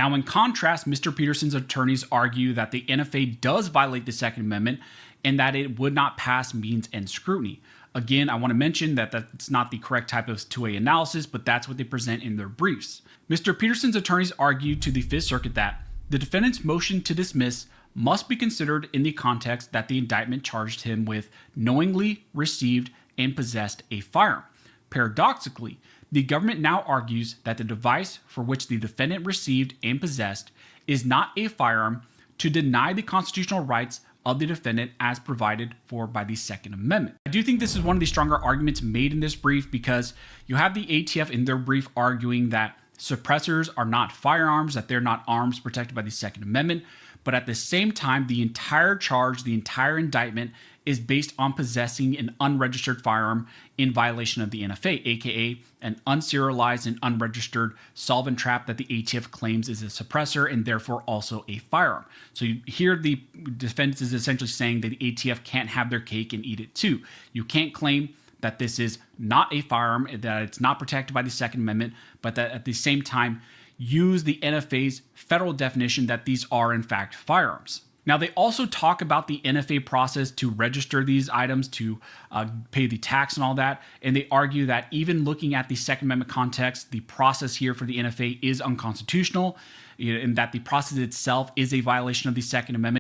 Now, in contrast, Mr. Peterson's attorneys argue that the NFA does violate the Second Amendment and that it would not pass means and scrutiny. Again, I want to mention that that's not the correct type of 2A analysis, but that's what they present in their briefs. Mr. Peterson's attorneys argue to the Fifth Circuit that the defendant's motion to dismiss must be considered in the context that the indictment charged him with knowingly received and possessed a firearm. Paradoxically, the government now argues that the device for which the defendant received and possessed is not a firearm to deny the constitutional rights of the defendant as provided for by the Second Amendment. I do think this is one of the stronger arguments made in this brief because you have the ATF in their brief arguing that suppressors are not firearms, that they're not arms protected by the Second Amendment, but at the same time, the entire charge, the entire indictment is based on possessing an unregistered firearm in violation of the NFA, aka an unserialized and unregistered solvent trap that the ATF claims is a suppressor and therefore also a firearm. So here the defense is essentially saying that the ATF can't have their cake and eat it too. You can't claim that this is not a firearm, that it's not protected by the Second Amendment, but that at the same time use the NFA's federal definition that these are in fact firearms. Now, they also talk about the NFA process to register these items, to pay the tax and all that, and they argue that even looking at the Second Amendment context, the process here for the NFA is unconstitutional, and that the process itself is a violation of the Second Amendment.